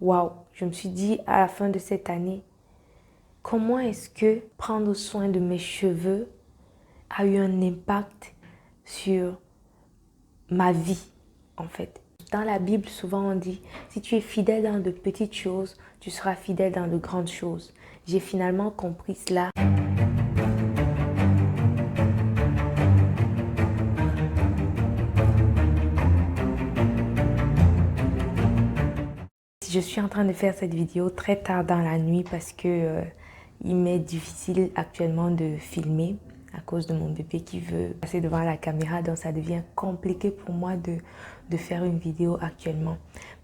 waouh, je me suis dit à la fin de cette année, comment est-ce que prendre soin de mes cheveux a eu un impact sur ma vie, en fait. Dans la Bible, souvent on dit, si tu es fidèle dans de petites choses, tu seras fidèle dans de grandes choses. J'ai finalement compris cela. Je suis en train de faire cette vidéo très tard dans la nuit parce que il m'est difficile actuellement de filmer à cause de mon bébé qui veut passer devant la caméra. Donc ça devient compliqué pour moi de faire une vidéo actuellement.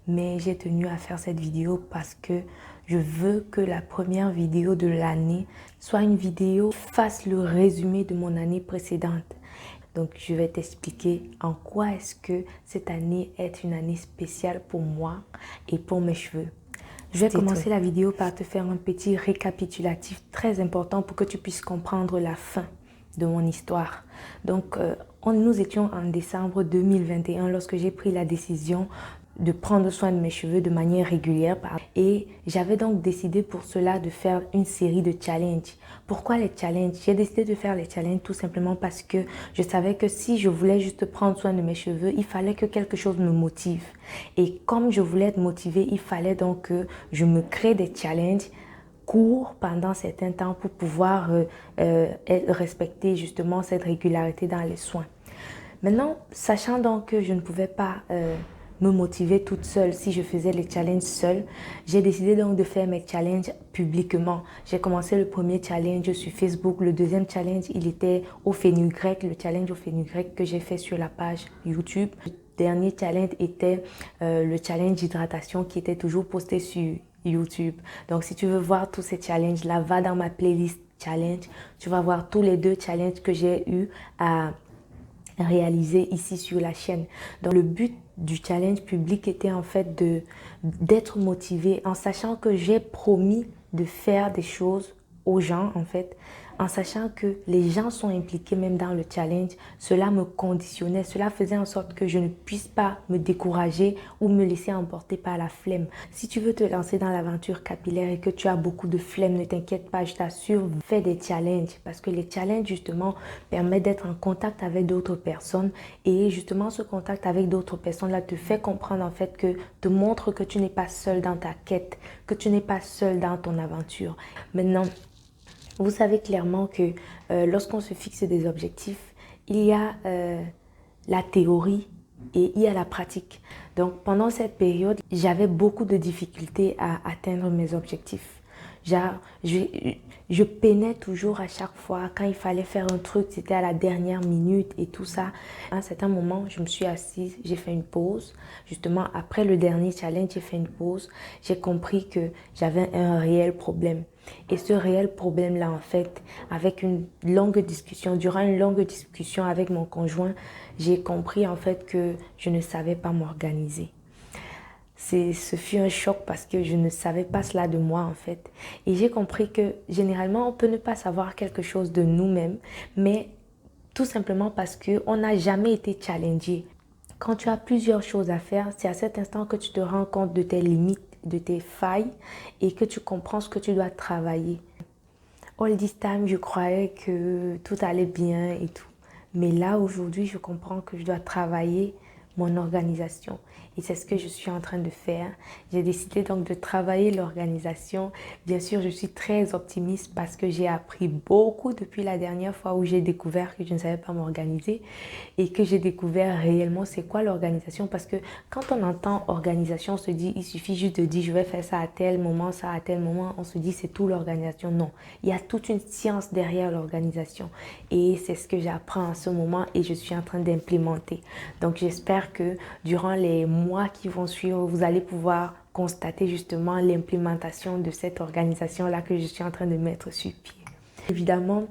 Mais j'ai tenu à faire cette vidéo parce que je veux que la première vidéo de l'année soit une vidéo qui fasse le résumé de mon année précédente. Donc, je vais t'expliquer en quoi est-ce que cette année est une année spéciale pour moi et pour mes cheveux. Je vais commencer la vidéo par te faire un petit récapitulatif très important pour que tu puisses comprendre la fin de mon histoire. Donc, nous étions en décembre 2021 lorsque j'ai pris la décision de prendre soin de mes cheveux de manière régulière. Et j'avais donc décidé pour cela de faire une série de challenges. Pourquoi les challenges? J'ai décidé de faire les challenges tout simplement parce que je savais que si je voulais juste prendre soin de mes cheveux, il fallait que quelque chose me motive. Et comme je voulais être motivée, il fallait donc que je me crée des challenges courts pendant certains temps pour pouvoir respecter justement cette régularité dans les soins. Maintenant, sachant donc que je ne pouvais pas me motiver toute seule si je faisais les challenges seule, j'ai décidé donc de faire mes challenges publiquement. J'ai commencé le premier challenge sur Facebook, le deuxième challenge il était au fenugrec, le challenge au fenugrec que j'ai fait sur la page YouTube. Le dernier challenge était le challenge d'hydratation qui était toujours posté sur YouTube. Donc si tu veux voir tous ces challenges là, va dans ma playlist challenge, tu vas voir tous les deux challenges que j'ai eu à réalisé ici sur la chaîne. Donc le but du challenge public était en fait d'être motivé en sachant que j'ai promis de faire des choses aux gens en fait, en sachant que les gens sont impliqués même dans le challenge. Cela me conditionnait, cela faisait en sorte que je ne puisse pas me décourager ou me laisser emporter par la flemme. Si tu veux te lancer dans l'aventure capillaire et que tu as beaucoup de flemme, ne t'inquiète pas, je t'assure, fais des challenges parce que les challenges justement permettent d'être en contact avec d'autres personnes et justement ce contact avec d'autres personnes là te fait comprendre en fait que te montre que tu n'es pas seul dans ta quête, que tu n'es pas seul dans ton aventure. Maintenant, vous savez clairement que lorsqu'on se fixe des objectifs, il y a la théorie et il y a la pratique. Donc pendant cette période, j'avais beaucoup de difficultés à atteindre mes objectifs. Je peinais toujours à chaque fois. Quand il fallait faire un truc, c'était à la dernière minute et tout ça. À un certain moment, je me suis assise, j'ai fait une pause. Justement, après le dernier challenge, j'ai fait une pause. J'ai compris que j'avais un réel problème. Et ce réel problème-là, en fait, avec une longue discussion, durant une longue discussion avec mon conjoint, j'ai compris en fait que je ne savais pas m'organiser. Ce fut un choc parce que je ne savais pas cela de moi en fait. Et j'ai compris que généralement on peut ne pas savoir quelque chose de nous-mêmes, mais tout simplement parce qu'on n'a jamais été challengé. Quand tu as plusieurs choses à faire, c'est à cet instant que tu te rends compte de tes limites, de tes failles et que tu comprends ce que tu dois travailler. All this time, je croyais que tout allait bien et tout. Mais là, aujourd'hui, je comprends que je dois travailler mon organisation. Et c'est ce que je suis en train de faire. J'ai décidé donc de travailler l'organisation. Bien sûr, je suis très optimiste parce que j'ai appris beaucoup depuis la dernière fois où j'ai découvert que je ne savais pas m'organiser et que j'ai découvert réellement c'est quoi l'organisation. Parce que quand on entend organisation, on se dit, il suffit juste de dire je vais faire ça à tel moment, ça à tel moment. On se dit c'est tout l'organisation. Non, il y a toute une science derrière l'organisation. Et c'est ce que j'apprends en ce moment et je suis en train d'implémenter. Donc j'espère que durant les mois qui vont suivre, vous allez pouvoir constater justement l'implémentation de cette organisation-là que je suis en train de mettre sur pied. Évidemment,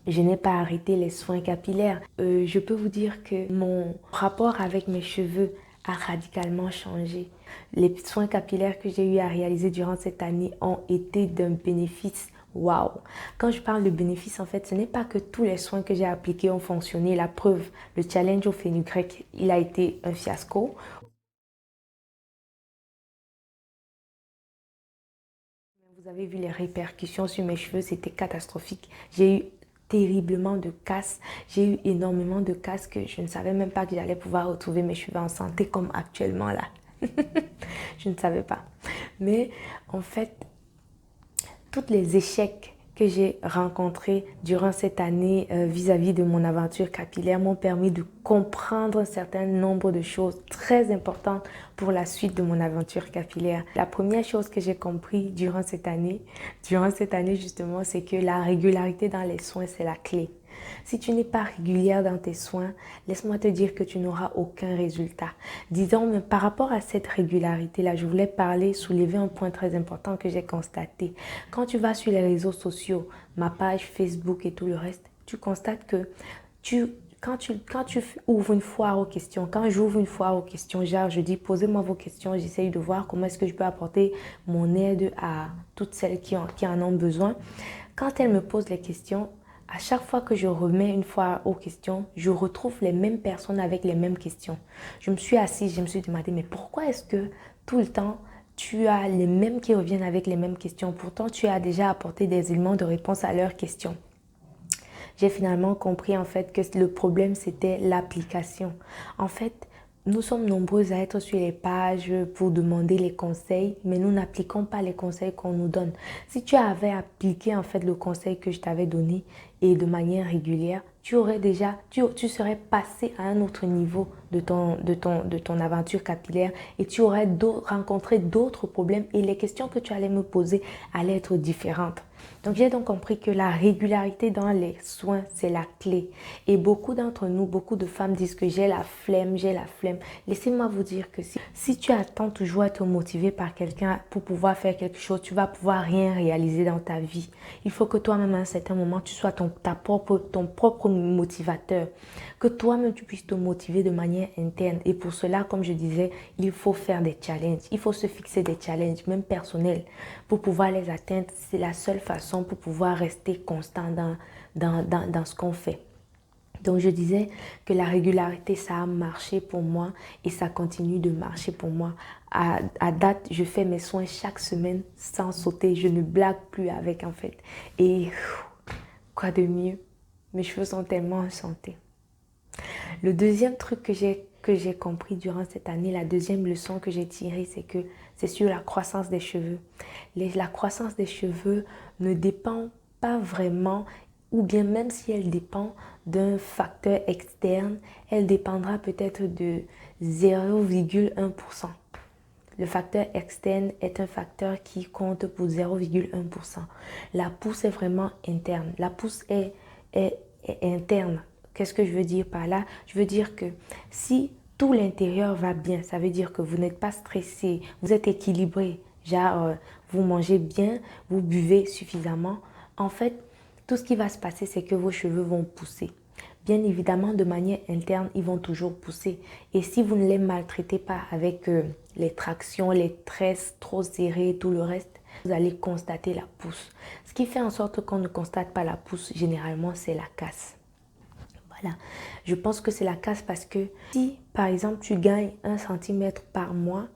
je n'ai pas arrêté les soins capillaires. Je peux vous dire que mon rapport avec mes cheveux a radicalement changé. Les soins capillaires que j'ai eu à réaliser durant cette année ont été d'un bénéfice. Waouh! Quand je parle de bénéfice, en fait, ce n'est pas que tous les soins que j'ai appliqués ont fonctionné. La preuve, le challenge au fenugrec, il a été un fiasco. Vous avez vu les répercussions sur mes cheveux, c'était catastrophique. J'ai eu terriblement de casse. J'ai eu énormément de casse que je ne savais même pas que j'allais pouvoir retrouver mes cheveux en santé comme actuellement là. Je ne savais pas. Mais en fait, tous les échecs que j'ai rencontrés durant cette année vis-à-vis de mon aventure capillaire m'ont permis de comprendre un certain nombre de choses très importantes pour la suite de mon aventure capillaire. La première chose que j'ai compris durant cette année justement, c'est que la régularité dans les soins, c'est la clé. Si tu n'es pas régulière dans tes soins, laisse-moi te dire que tu n'auras aucun résultat. Disons, mais par rapport à cette régularité-là, je voulais soulever un point très important que j'ai constaté. Quand tu vas sur les réseaux sociaux, ma page Facebook et tout le reste, tu constates que quand tu ouvres une foire aux questions, quand j'ouvre une foire aux questions, genre je dis posez-moi vos questions, j'essaye de voir comment est-ce que je peux apporter mon aide à toutes celles qui en ont besoin. Quand elles me posent les questions, à chaque fois que je remets une fois aux questions, je retrouve les mêmes personnes avec les mêmes questions. Je me suis assise, je me suis demandé, mais pourquoi est-ce que tout le temps, tu as les mêmes qui reviennent avec les mêmes questions? Pourtant, tu as déjà apporté des éléments de réponse à leurs questions. J'ai finalement compris en fait que le problème, c'était l'application. En fait, nous sommes nombreux à être sur les pages pour demander les conseils, mais nous n'appliquons pas les conseils qu'on nous donne. Si tu avais appliqué en fait le conseil que je t'avais donné et de manière régulière, tu serais passé à un autre niveau de ton aventure capillaire et tu aurais rencontré d'autres problèmes et les questions que tu allais me poser allaient être différentes. Donc, j'ai donc compris que la régularité dans les soins, c'est la clé. Et beaucoup d'entre nous, beaucoup de femmes disent que j'ai la flemme, j'ai la flemme. Laissez-moi vous dire que si tu attends toujours à être motivé par quelqu'un pour pouvoir faire quelque chose, tu vas pouvoir rien réaliser dans ta vie. Il faut que toi-même, à un certain moment, tu sois ton propre motivateur. Que toi-même, tu puisses te motiver de manière interne. Et pour cela, comme je disais, il faut faire des challenges. Il faut se fixer des challenges, même personnels, pour pouvoir les atteindre. C'est la seule façon pour pouvoir rester constant dans ce qu'on fait. Donc, je disais que la régularité, ça a marché pour moi et ça continue de marcher pour moi. À date, je fais mes soins chaque semaine sans sauter. Je ne blague plus avec, en fait. Et quoi de mieux? Mes cheveux sont tellement en santé. Le deuxième truc que j'ai compris durant cette année, la deuxième leçon que j'ai tirée, c'est sur la croissance des cheveux. La croissance des cheveux ne dépend pas vraiment, ou bien même si elle dépend d'un facteur externe, elle dépendra peut-être de 0,1%. Le facteur externe est un facteur qui compte pour 0,1%. La pousse est vraiment interne. La pousse est interne. Qu'est-ce que je veux dire par là? Je veux dire que si tout l'intérieur va bien, ça veut dire que vous n'êtes pas stressé, vous êtes équilibré, genre vous mangez bien, vous buvez suffisamment. En fait, tout ce qui va se passer, c'est que vos cheveux vont pousser. Bien évidemment, de manière interne, ils vont toujours pousser. Et si vous ne les maltraitez pas avec les tractions, les tresses trop serrées, tout le reste, vous allez constater la pousse. Ce qui fait en sorte qu'on ne constate pas la pousse, généralement, c'est la casse. Voilà. Je pense que c'est la casse parce que si, par exemple, tu gagnes 1 cm par mois,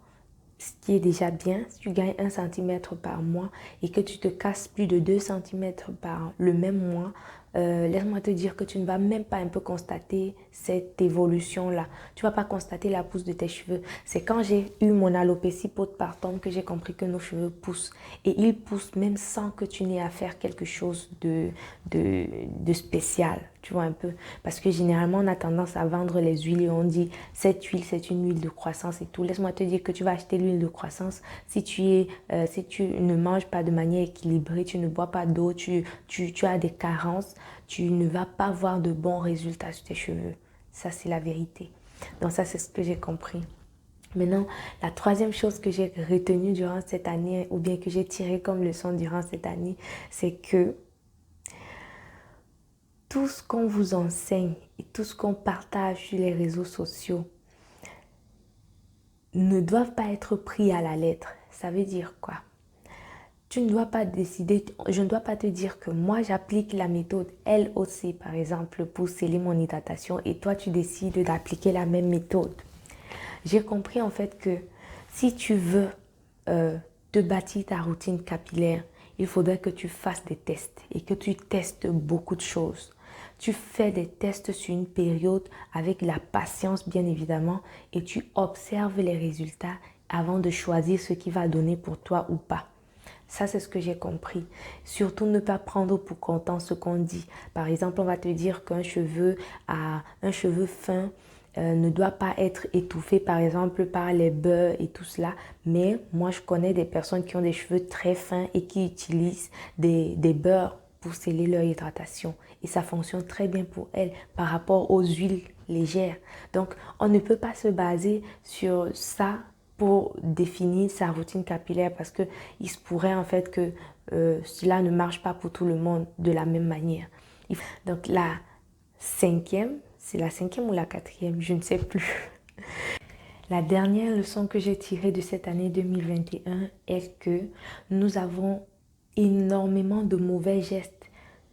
ce qui est déjà bien, si tu gagnes 1 cm par mois et que tu te casses plus de 2 cm par le même mois, laisse-moi te dire que tu ne vas même pas un peu constater cette évolution-là. Tu ne vas pas constater la pousse de tes cheveux. C'est quand j'ai eu mon alopécie postpartum que j'ai compris que nos cheveux poussent. Et ils poussent même sans que tu n'aies à faire quelque chose de spécial. Tu vois un peu. Parce que généralement, on a tendance à vendre les huiles et on dit cette huile, c'est une huile de croissance et tout. Laisse-moi te dire que tu vas acheter l'huile de croissance si tu ne manges pas de manière équilibrée, tu ne bois pas d'eau, tu as des carences, tu ne vas pas voir de bons résultats sur tes cheveux. Ça, c'est la vérité. Donc ça, c'est ce que j'ai compris. Maintenant, la troisième chose que j'ai retenue durant cette année, ou bien que j'ai tiré comme leçon durant cette année, c'est que tout ce qu'on vous enseigne et tout ce qu'on partage sur les réseaux sociaux ne doivent pas être pris à la lettre. Ça veut dire quoi? Tu ne dois pas décider, je ne dois pas te dire que moi j'applique la méthode LOC par exemple pour sceller mon hydratation et toi tu décides d'appliquer la même méthode. J'ai compris en fait que si tu veux te bâtir ta routine capillaire, il faudrait que tu fasses des tests et que tu testes beaucoup de choses. Tu fais des tests sur une période avec la patience bien évidemment et tu observes les résultats avant de choisir ce qui va donner pour toi ou pas. Ça, c'est ce que j'ai compris. Surtout ne pas prendre pour content ce qu'on dit. Par exemple, on va te dire qu'un cheveu fin ne doit pas être étouffé, par exemple, par les beurres et tout cela. Mais moi, je connais des personnes qui ont des cheveux très fins et qui utilisent des beurres pour sceller leur hydratation. Et ça fonctionne très bien pour elles par rapport aux huiles légères. Donc, on ne peut pas se baser sur ça pour définir sa routine capillaire parce que il se pourrait en fait que cela ne marche pas pour tout le monde de la même manière. Donc la cinquième, c'est la cinquième ou la quatrième, je ne sais plus. La dernière leçon que j'ai tirée de cette année 2021 est que nous avons énormément de mauvais gestes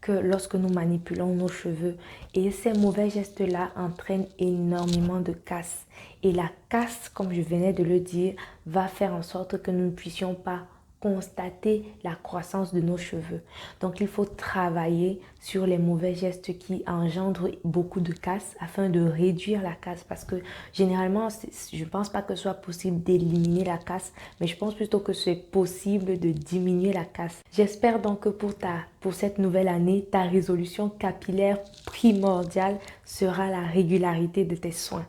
que lorsque nous manipulons nos cheveux. Et ces mauvais gestes-là entraînent énormément de casse. Et la casse, comme je venais de le dire, va faire en sorte que nous ne puissions pas constater la croissance de nos cheveux. Donc, il faut travailler sur les mauvais gestes qui engendrent beaucoup de casse afin de réduire la casse. Parce que généralement, je ne pense pas que ce soit possible d'éliminer la casse, mais je pense plutôt que c'est possible de diminuer la casse. J'espère donc que pour cette nouvelle année, ta résolution capillaire primordiale sera la régularité de tes soins.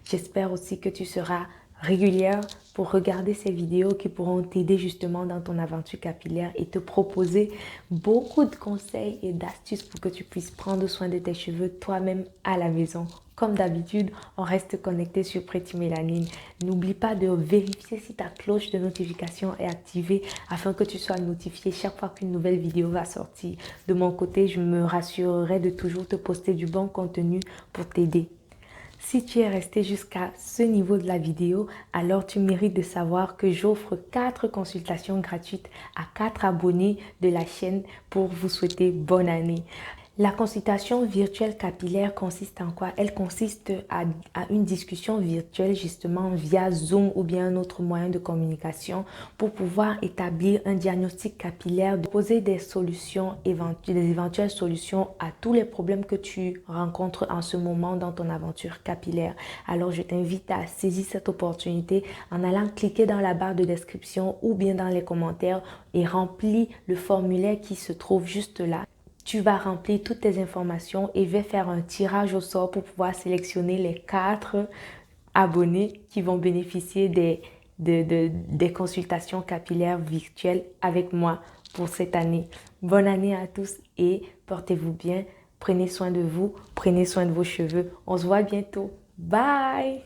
J'espère aussi que tu seras régulière pour regarder ces vidéos qui pourront t'aider justement dans ton aventure capillaire et te proposer beaucoup de conseils et d'astuces pour que tu puisses prendre soin de tes cheveux toi-même à la maison. Comme d'habitude, on reste connecté sur Pretty Mélanine. N'oublie pas de vérifier si ta cloche de notification est activée afin que tu sois notifié chaque fois qu'une nouvelle vidéo va sortir. De mon côté, je me rassurerai de toujours te poster du bon contenu pour t'aider. Si tu es resté jusqu'à ce niveau de la vidéo, alors tu mérites de savoir que j'offre 4 consultations gratuites à 4 abonnés de la chaîne pour vous souhaiter bonne année. La consultation virtuelle capillaire consiste en quoi? Elle consiste à une discussion virtuelle justement via Zoom ou bien un autre moyen de communication pour pouvoir établir un diagnostic capillaire, poser des solutions, des éventuelles solutions à tous les problèmes que tu rencontres en ce moment dans ton aventure capillaire. Alors je t'invite à saisir cette opportunité en allant cliquer dans la barre de description ou bien dans les commentaires et remplir le formulaire qui se trouve juste là. Tu vas remplir toutes tes informations et je vais faire un tirage au sort pour pouvoir sélectionner les 4 abonnés qui vont bénéficier des consultations capillaires virtuelles avec moi pour cette année. Bonne année à tous et portez-vous bien. Prenez soin de vous, prenez soin de vos cheveux. On se voit bientôt. Bye!